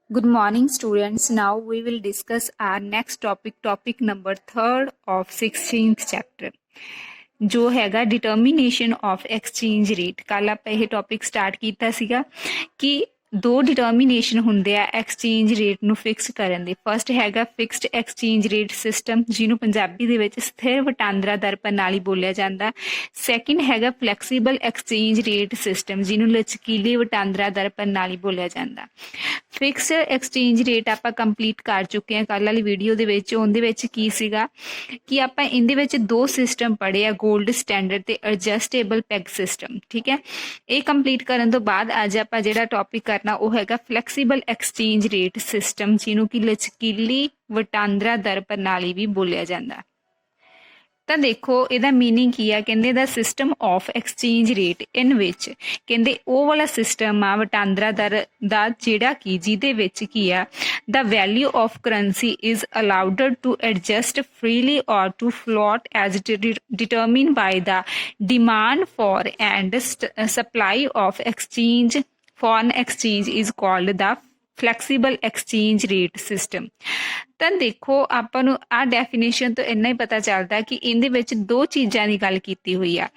Good morning, students. Now we will discuss our next topic number 3rd of 16th chapter. जो हैगा determination of exchange rate. कल आप यह topic start किया सीगा कि दो डिटर्मिनेशन ਹੁੰਦੇ ਆ ਐਕਸਚੇਂਜ ਰੇਟ ਨੂੰ ਫਿਕਸ ਕਰਨ ਦੇ। ਫਸਟ ਹੈਗਾ ਫਿਕਸਡ ਐਕਸਚੇਂਜ ਰੇਟ ਸਿਸਟਮ, ਜਿਹਨੂੰ ਪੰਜਾਬੀ ਦੇ ਵਿੱਚ ਸਥਿਰ ਵਟਾਂਦਰਾ ਦਰ ਪ੍ਰਣਾਲੀ ਬੋਲਿਆ ਜਾਂਦਾ। ਸੈਕਿੰਡ ਹੈਗਾ ਫਲੈਕਸੀਬਲ ਐਕਸਚੇਂਜ ਰੇਟ ਸਿਸਟਮ, ਜਿਹਨੂੰ ਲਚਕੀਲੀ ਵਟਾਂਦਰਾ ਦਰ ਪ੍ਰਣਾਲੀ ਬੋਲਿਆ ਜਾਂਦਾ। ਫਿਕਸਡ ਐਕਸਚੇਂਜ ਰੇਟ ਆਪਾਂ ਕੰਪਲੀਟ ਕਰ ਚੁੱਕੇ ਹਾਂ ਕੱਲ੍ਹ ਵਾਲੀ ਵੀਡੀਓ ਦੇ ਵਿੱਚ। ਉਹਦੇ ਵਿੱਚ ਕੀ ਸੀਗਾ ਕਿ ਆਪਾਂ ਇਹਦੇ ਵਿੱਚ ਦੋ ਸਿਸਟਮ ਪੜ੍ਹੇ ਆ, ਗੋਲਡ ਸਟੈਂਡਰਡ ਤੇ ਐਡਜਸਟੇਬਲ ਪੈਗ ਸਿਸਟਮ। ਠੀਕ ਹੈ, ਇਹ ਕੰਪਲੀਟ ਕਰਨ ਤੋਂ ਬਾਅਦ ਅੱਜ ਆਪਾਂ ਜਿਹੜਾ ਟੌਪਿਕ ਕਰਨਾ ਉਹ ਹੈਗਾ ਫਲੈਕਸੀਬਲ ਐਕਸਚੇਂਜ ਰੇਟ ਸਿਸਟਮ, ਜਿਹਨੂੰ ਕਿ ਲਚਕੀਲੀ ਵਟਾਂਦਰਾ ਦਰ ਪ੍ਰਣਾਲੀ ਵੀ ਬੋਲਿਆ ਜਾਂਦਾ। ਤਾਂ ਦੇਖੋ ਇਹਦਾ ਮੀਨਿੰਗ ਕੀ ਆ। ਕਹਿੰਦੇ ਦਾ ਸਿਸਟਮ ਆਫ ਐਕਸਚੇਂਜ ਰੇਟ ਇਨ ਵਿੱਚ ਕਹਿੰਦੇ ਉਹ ਵਾਲਾ ਸਿਸਟਮ ਆ ਵਟਾਂਦਰਾ ਦਰ ਦਾ ਜਿਹੜਾ ਕਿ ਜਿਹਦੇ ਵਿੱਚ ਕੀ ਆ the value of currency is allowed to adjust freely or to float as determined by the demand for and supply of exchange foreign exchange is called the flexible exchange rate system। ਤਾਂ ਦੇਖੋ ਆਪਾਂ ਨੂੰ ਆ definition ਤੋਂ ਇੰਨਾ ਹੀ ਪਤਾ ਚੱਲਦਾ ਕਿ ਇਹਦੇ ਵਿੱਚ ਦੋ ਚੀਜ਼ਾਂ ਦੀ ਗੱਲ ਕੀਤੀ ਹੋਈ ਆ।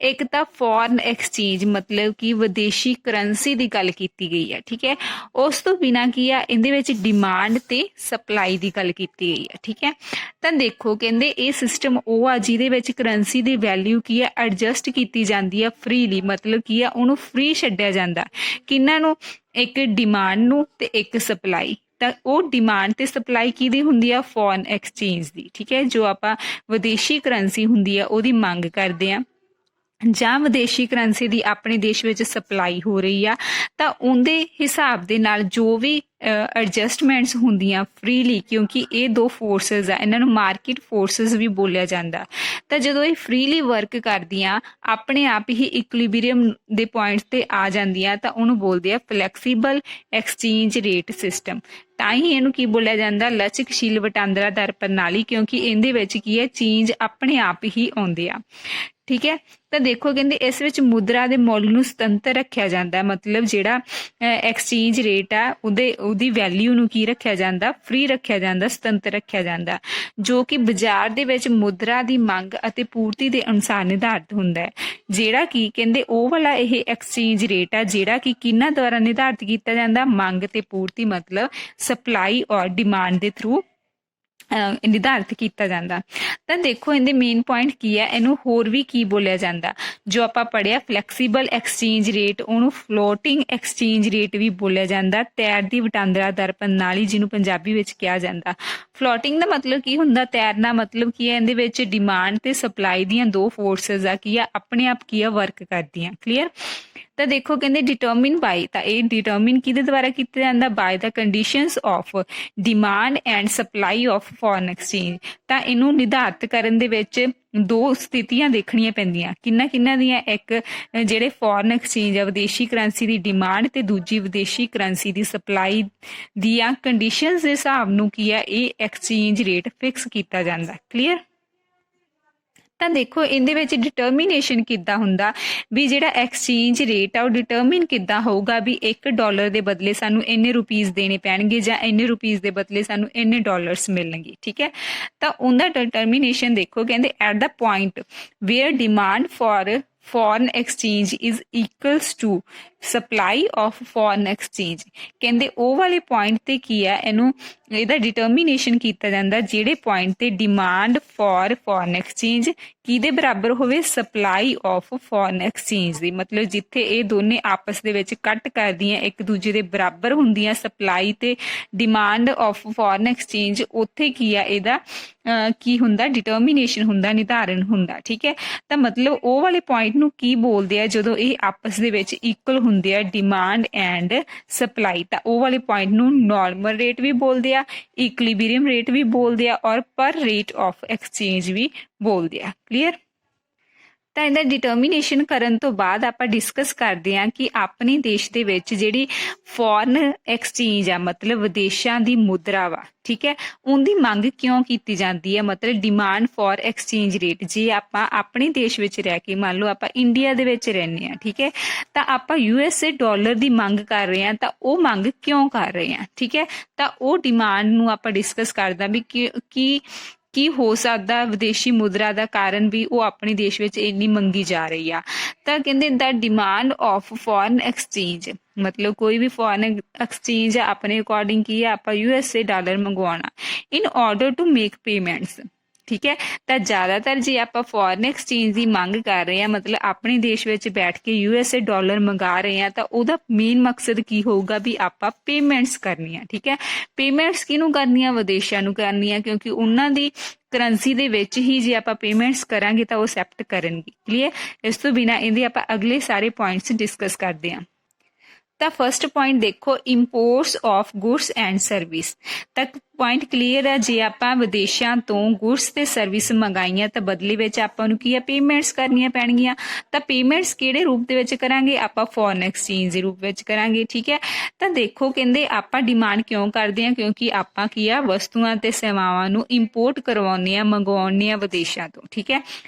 ਇੱਕ ਤਾਂ ਫੋਰਨ ਐਕਸਚੇਂਜ ਮਤਲਬ ਕਿ ਵਿਦੇਸ਼ੀ ਕਰੰਸੀ ਦੀ ਗੱਲ ਕੀਤੀ ਗਈ ਹੈ। ਠੀਕ ਹੈ, ਉਸ ਤੋਂ ਬਿਨਾਂ ਕੀ ਆ ਇਹਦੇ ਵਿੱਚ ਡਿਮਾਂਡ ਤੇ ਸਪਲਾਈ ਦੀ ਗੱਲ ਕੀਤੀ ਗਈ ਹੈ। ਠੀਕ ਹੈ, ਤਾਂ ਦੇਖੋ ਕਹਿੰਦੇ ਇਹ ਸਿਸਟਮ ਉਹ ਆ ਜਿਹਦੇ ਵਿੱਚ ਕਰੰਸੀ ਦੀ ਵੈਲਿਊ ਕੀ ਆ ਐਡਜਸਟ ਕੀਤੀ ਜਾਂਦੀ ਆ ਫ੍ਰੀਲੀ, ਮਤਲਬ ਕੀ ਆ ਉਹਨੂੰ ਫ੍ਰੀ ਛੱਡਿਆ ਜਾਂਦਾ। ਕਿਹਨਾਂ ਨੂੰ? ਇੱਕ ਡਿਮਾਂਡ ਨੂੰ ਤੇ ਇੱਕ ਸਪਲਾਈ। ਤਾਂ ਉਹ ਡਿਮਾਂਡ ਤੇ ਸਪਲਾਈ ਕਿਹਦੀ ਹੁੰਦੀ ਆ? ਫੋਰਨ ਐਕਸਚੇਂਜ ਦੀ। ਠੀਕ ਹੈ, ਜੋ ਆਪਾਂ ਵਿਦੇਸ਼ੀ ਕਰੰਸੀ ਹੁੰਦੀ ਆ ਉਹਦੀ ਮੰਗ ਕਰਦੇ ਆ ਜਾਂ ਵਿਦੇਸ਼ੀ ਕਰੰਸੀ ਦੀ ਆਪਣੇ ਦੇਸ਼ ਵਿੱਚ ਸਪਲਾਈ ਹੋ ਰਹੀ ਆ, ਤਾਂ ਉਹਦੇ ਹਿਸਾਬ ਦੇ ਨਾਲ ਜੋ ਵੀ ਐਡਜਸਟਮੈਂਟਸ ਹੁੰਦੀਆਂ ਫ੍ਰੀਲੀ, ਕਿਉਂਕਿ ਇਹ ਦੋ ਫੋਰਸਿਸ ਆ, ਇਹਨਾਂ ਨੂੰ ਮਾਰਕੀਟ ਫੋਰਸਿਸ ਵੀ ਬੋਲਿਆ ਜਾਂਦਾ। ਤਾਂ ਜਦੋਂ ਇਹ ਫ੍ਰੀਲੀ ਵਰਕ ਕਰਦੀਆਂ ਆਪਣੇ ਆਪ ਹੀ ਇਕੁਲਿਬਰੀਅਮ ਦੇ ਪੁਆਇੰਟਸ ਤੇ ਆ ਜਾਂਦੀਆਂ, ਤਾਂ ਉਹਨੂੰ ਬੋਲਦੇ ਆ ਫਲੈਕਸੀਬਲ ਐਕਸਚੇਂਜ ਰੇਟ ਸਿਸਟਮ। ਤਾਂ ਹੀ ਇਹਨੂੰ ਕੀ ਬੋਲਿਆ ਜਾਂਦਾ? ਲਚਕਸ਼ੀਲ ਵਟਾਂਦਰਾ ਦਰ ਪ੍ਰਣਾਲੀ, ਕਿਉਂਕਿ ਇਹਦੇ ਵਿੱਚ ਕੀ ਹੈ ਚੇਂਜ ਆਪਣੇ ਆਪ ਹੀ ਆਉਂਦੇ ਆ। ਠੀਕ ਹੈ, ਤਾਂ ਦੇਖੋ ਕਹਿੰਦੇ ਇਸ ਵਿੱਚ ਮੁਦਰਾ ਦੇ ਮੁੱਲ ਨੂੰ ਸੁਤੰਤਰ ਰੱਖਿਆ ਜਾਂਦਾ, ਮਤਲਬ ਜਿਹੜਾ ਐਕਸਚੇਂਜ ਰੇਟ ਆ ਉਹਦੀ ਵੈਲਿਊ ਨੂੰ ਕੀ ਰੱਖਿਆ ਜਾਂਦਾ? ਫ੍ਰੀ ਰੱਖਿਆ ਜਾਂਦਾ, ਸੁਤੰਤਰ ਰੱਖਿਆ ਜਾਂਦਾ, ਜੋ ਕਿ ਬਾਜ਼ਾਰ ਦੇ ਵਿੱਚ ਮੁਦਰਾ ਦੀ ਮੰਗ ਅਤੇ ਪੂਰਤੀ ਦੇ ਅਨੁਸਾਰ ਨਿਰਧਾਰਿਤ ਹੁੰਦਾ ਹੈ। ਜਿਹੜਾ ਕਿ ਕਹਿੰਦੇ ਉਹ ਵਾਲਾ ਇਹ ਐਕਸਚੇਂਜ ਰੇਟ ਆ ਜਿਹੜਾ ਕਿ ਕਿਹਨਾਂ ਦੁਆਰਾ ਨਿਰਧਾਰਿਤ ਕੀਤਾ ਜਾਂਦਾ? ਮੰਗ ਤੇ ਪੂਰਤੀ, ਮਤਲਬ ਸਪਲਾਈ ਔਰ ਡਿਮਾਂਡ ਦੇ ਥਰੂ ਨਿਰਧਾਰਿਤ ਕੀਤਾ ਜਾਂਦਾ। ਤਾਂ ਦੇਖੋ ਇਹਦੇ ਮੇਨ ਪੁਆਇੰਟ ਕੀ ਹੈ, ਇਹਨੂੰ ਹੋਰ ਵੀ ਕੀ ਬੋਲਿਆ ਜਾਂਦਾ? ਜੋ ਆਪਾਂ ਪੜ੍ਹਿਆ ਫਲੈਕਸੀਬਲ ਐਕਸਚੇਂਜ ਰੇਟ, ਉਹਨੂੰ ਫਲੋਟਿੰਗ ਐਕਸਚੇਂਜ ਰੇਟ ਵੀ ਬੋਲਿਆ ਜਾਂਦਾ। ਤੈਰਦੀ ਵਟਾਂਦਰਾ ਦਰ ਪ੍ਰਣਾਲੀ, ਜਿਹਨੂੰ ਪੰਜਾਬੀ ਵਿੱਚ ਕਿਹਾ ਜਾਂਦਾ। ਫਲੋਟਿੰਗ ਦਾ ਮਤਲਬ ਕੀ ਹੁੰਦਾ? ਤੈਰਨਾ ਮਤਲਬ ਕੀ ਹੈ ਇਹਦੇ ਵਿੱਚ ਡਿਮਾਂਡ ਤੇ ਸਪਲਾਈ ਦੀਆਂ ਦੋ ਫੋਰਸਿਸ ਆ ਕੀ ਆ ਆਪਣੇ ਆਪ ਕੀ ਆ ਵਰਕ ਕਰਦੀਆਂ। ਕਲੀਅਰ? ਤਾਂ ਦੇਖੋ ਕਹਿੰਦੇ ਡਿਟਰਮਿਨ ਬਾਈ, ਤਾਂ ਇਹ ਡਿਟਰਮਿਨ ਕਿਹਦੇ ਦੁਆਰਾ ਕੀਤਾ ਜਾਂਦਾ? By the conditions of demand and supply of foreign exchange. ਤਾਂ ਇਹਨੂੰ ਨਿਰਧਾਰਿਤ ਕਰਨ ਦੇ ਵਿੱਚ ਦੋ ਸਥਿਤੀਆਂ ਦੇਖਣੀਆਂ ਪੈਂਦੀਆਂ। ਕਿੰਨਾ ਦੀਆਂ? ਇੱਕ ਜਿਹੜੇ ਫੋਰਨ ਐਕਸਚੇਂਜ ਆ ਵਿਦੇਸ਼ੀ ਕਰੰਸੀ ਦੀ ਡਿਮਾਂਡ, ਤੇ ਦੂਜੀ ਵਿਦੇਸ਼ੀ ਕਰੰਸੀ ਦੀ ਸਪਲਾਈ ਦੀਆਂ ਕੰਡੀਸ਼ਨਸ ਦੇ ਹਿਸਾਬ ਨੂੰ ਕੀ ਆ ਇਹ ਐਕਸਚੇਂਜ ਰੇਟ ਫਿਕਸ ਕੀਤਾ ਜਾਂਦਾ। ਕਲੀਅਰ? ਤਾਂ ਦੇਖੋ ਇਹਦੇ ਵਿੱਚ ਡਿਟਰਮੀਨੇਸ਼ਨ ਕਿੱਦਾਂ ਹੁੰਦਾ ਵੀ ਜਿਹੜਾ ਐਕਸਚੇਂਜ ਰੇਟ ਆ ਉਹ ਡਿਟਰਮਿਨ ਕਿੱਦਾਂ ਹੋਊਗਾ ਵੀ $1 ਦੇ ਬਦਲੇ ਸਾਨੂੰ ਇੰਨੇ ਰੁਪੀਜ਼ ਦੇਣੇ ਪੈਣਗੇ ਜਾਂ ਇੰਨੇ ਰੁਪੀਜ਼ ਦੇ ਬਦਲੇ ਸਾਨੂੰ ਇੰਨੇ ਡਾਲਰਸ ਮਿਲਣਗੇ। ਠੀਕ ਹੈ, ਤਾਂ ਉਹਦਾ ਡਿਟਰਮੀਨੇਸ਼ਨ ਦੇਖੋ ਕਹਿੰਦੇ at the point where demand for foreign exchange is equals to supply of foreign exchange। ਕਹਿੰਦੇ ਉਹ ਵਾਲੇ ਪੁਆਇੰਟ ਤੇ ਕੀ ਆ ਇਹਦਾ ਡਿਟਰਮੀਨੇਸ਼ਨ ਕੀਤਾ ਜਾਂਦਾ ਜਿਹੜੇ ਪੁਆਇੰਟ ਤੇ ਡਿਮਾਂਡ ਫॉर foreign exchange ਕਿਹਦੇ ਬਰਾਬਰ ਹੋਵੇ? ਸਪਲਾਈ ਆਫ ਫੋਰਨ ਐਕਸਚੇਂਜ ਦੀ। ਮਤਲਬ ਜਿੱਥੇ ਇਹ ਦੋਨੇ ਆਪਸ ਦੇ ਵਿੱਚ ਕੱਟ ਕਰਦੀਆਂ ਇੱਕ ਦੂਜੇ ਦੇ ਬਰਾਬਰ ਹੁੰਦੀਆਂ ਸਪਲਾਈ ਤੇ ਡਿਮਾਂਡ ਆਫ ਫੋਰਨ ਐਕਸਚੇਂਜ, ਉੱਥੇ ਕੀ ਆ ਇਹਦਾ ਕੀ ਹੁੰਦਾ? ਡਿਟਰਮੀਨੇਸ਼ਨ ਹੁੰਦਾ, ਨਿਰਧਾਰਨ ਹੁੰਦਾ। ਠੀਕ ਹੈ, ਤਾਂ ਮਤਲਬ ਉਹ ਵਾਲੇ ਪੁਆਇੰਟ ਨੂੰ ਕੀ ਬੋਲਦੇ ਆ ਜਦੋਂ ਇਹ ਆਪਸ ਦੇ ਵਿੱਚ ਇਕੁਅਲ ਹੁੰਦੇ ਆ ਡਿਮਾਂਡ ਐਂਡ ਸਪਲਾਈ? ਤਾਂ ਉਹ ਵਾਲੇ ਪੁਆਇੰਟ ਨੂੰ ਨਾਰਮਲ ਰੇਟ ਵੀ ਬੋਲਦੇ ਆ, ਇਕੁਲਿਬਰੀਅਮ ਰੇਟ ਵੀ ਬੋਲਦੇ ਆ, ਔਰ ਪਰ ਰੇਟ ਆਫ ਐਕਸਚੇਂਜ ਵੀ ਬੋਲਦੇ ਆ। ਕਲੀਅਰ? ਤਾਂ ਇਹਦਾ ਡਿਟਰਮੀਨੇਸ਼ਨ ਕਰਨ ਤੋਂ ਬਾਅਦ ਆਪਾਂ ਡਿਸਕਸ ਕਰਦੇ ਹਾਂ ਕਿ ਆਪਣੇ ਦੇਸ਼ ਦੇ ਵਿੱਚ ਜਿਹੜੀ ਫੋਰਨ ਐਕਸਚੇਂਜ ਆ ਮਤਲਬ ਵਿਦੇਸ਼ਾਂ ਦੀ ਮੁਦਰਾ ਵਾ, ਠੀਕ ਹੈ, ਉਹਦੀ ਮੰਗ ਕਿਉਂ ਕੀਤੀ ਜਾਂਦੀ ਹੈ, ਮਤਲਬ ਡਿਮਾਂਡ ਫॉर ਐਕਸਚੇਂਜ ਰੇਟ। ਜੇ ਆਪਾਂ ਆਪਣੇ ਦੇਸ਼ ਵਿੱਚ ਰਹਿ ਕੇ ਮੰਨ ਲਓ ਆਪਾਂ ਇੰਡੀਆ ਦੇ ਵਿੱਚ ਰਹਿੰਦੇ ਹਾਂ, ਠੀਕ ਹੈ, ਤਾਂ ਆਪਾਂ USA ਡਾਲਰ ਦੀ ਮੰਗ ਕਰ ਰਹੇ ਹਾਂ, ਤਾਂ ਉਹ ਮੰਗ ਕਿਉਂ ਕਰ ਰਹੇ ਹਾਂ, ਠੀਕ ਹੈ, ਤਾਂ ਉਹ ਡਿਮਾਂਡ ਨੂੰ ਆਪਾਂ ਡਿਸਕਸ ਕਰਦੇ ਹਾਂ ਵੀ ਕੀ ਹੋ ਸਕਦਾ ਵਿਦੇਸ਼ੀ ਮੁਦਰਾ ਦਾ ਕਾਰਨ ਵੀ ਉਹ ਆਪਣੇ ਦੇਸ਼ ਵਿੱਚ ਇੰਨੀ ਮੰਗੀ ਜਾ ਰਹੀ ਆ। ਤਾਂ ਕਹਿੰਦੇ ਦਾ ਡਿਮਾਂਡ ਆਫ ਫੋਰਨ ਐਕਸਚੇਂਜ ਮਤਲਬ ਕੋਈ ਵੀ ਫੋਰਨ ਐਕਸਚੇਂਜ ਆਪਣੇ ਅਕੋਰਡਿੰਗ ਕੀ ਆ ਆਪਾਂ USA ਡਾਲਰ ਮੰਗਵਾਉਣਾ in order to make payments, ਠੀਕ ਹੈ। ਤਾਂ ਜ਼ਿਆਦਾਤਰ ਜੇ ਆਪਾਂ ਫੋਰਨ ਐਕਸਚੇਂਜ ਦੀ ਮੰਗ ਕਰ ਰਹੇ ਹਾਂ ਮਤਲਬ ਆਪਣੇ ਦੇਸ਼ ਵਿੱਚ ਬੈਠ ਕੇ USA ਡਾਲਰ ਮੰਗਾ ਰਹੇ ਹਾਂ, ਤਾਂ ਉਹਦਾ ਮੇਨ ਮਕਸਦ ਕੀ ਹੋਊਗਾ ਵੀ ਆਪਾਂ ਪੇਮੈਂਟਸ ਕਰਨੀਆਂ, ਠੀਕ ਹੈ। ਪੇਮੈਂਟਸ ਕਿਹਨੂੰ ਕਰਨੀਆਂ, ਵਿਦੇਸ਼ਾਂ ਨੂੰ ਕਰਨੀਆਂ, ਕਿਉਂਕਿ ਉਹਨਾਂ ਦੀ ਕਰੰਸੀ ਦੇ ਵਿੱਚ ਹੀ ਜੇ ਆਪਾਂ ਪੇਮੈਂਟਸ ਕਰਾਂਗੇ ਤਾਂ ਉਹ ਐਕਸੈਪਟ ਕਰਨਗੇ। ਕਲੀਅਰ। ਇਸ ਤੋਂ ਬਿਨਾਂ ਇਹਦੇ ਆਪਾਂ ਅਗਲੇ ਸਾਰੇ ਪੁਆਇੰਟਸ ਡਿਸਕਸ ਕਰਦੇ ਹਾਂ। ਤਾਂ ਫਸਟ ਪੁਆਇੰਟ ਦੇਖੋ ਇੰਪੋਰਟਸ ਆਫ ਗੁਡਸ ਐਂਡ ਸਰਵਿਸ। ਤਾਂ ਪੁਆਇੰਟ ਕਲੀਅਰ ਹੈ, ਜੇ ਆਪਾਂ ਵਿਦੇਸ਼ਾਂ ਤੋਂ ਗੁਡਸ ਤੇ ਸਰਵਿਸ ਮੰਗਾਈਆਂ ਤਾਂ ਬਦਲੇ ਵਿੱਚ ਆਪਾਂ ਨੂੰ ਕੀ ਆ ਪੇਮੈਂਟਸ ਕਰਨੀਆਂ ਪੈਣਗੀਆਂ। ਤਾਂ ਪੇਮੈਂਟਸ ਕਿਹੜੇ ਰੂਪ ਦੇ ਵਿੱਚ ਕਰਾਂਗੇ, ਆਪਾਂ ਫੋਰਨ ਐਕਸਚੇਂਜ ਦੇ ਰੂਪ ਵਿੱਚ ਕਰਾਂਗੇ, ਠੀਕ ਹੈ। ਤਾਂ ਦੇਖੋ ਕਹਿੰਦੇ ਆਪਾਂ ਡਿਮਾਂਡ ਕਿਉਂ ਕਰਦੇ ਹਾਂ, ਕਿਉਂਕਿ ਆਪਾਂ ਕੀ ਆ ਵਸਤੂਆਂ ਤੇ ਸੇਵਾਵਾਂ ਨੂੰ ਇੰਪੋਰਟ ਕਰਵਾਉਂਦੇ ਆ ਮੰਗਵਾਉਂਦੇ ਆ ਵਿਦੇਸ਼ਾਂ ਤੋਂ, ਠੀਕ ਹੈ।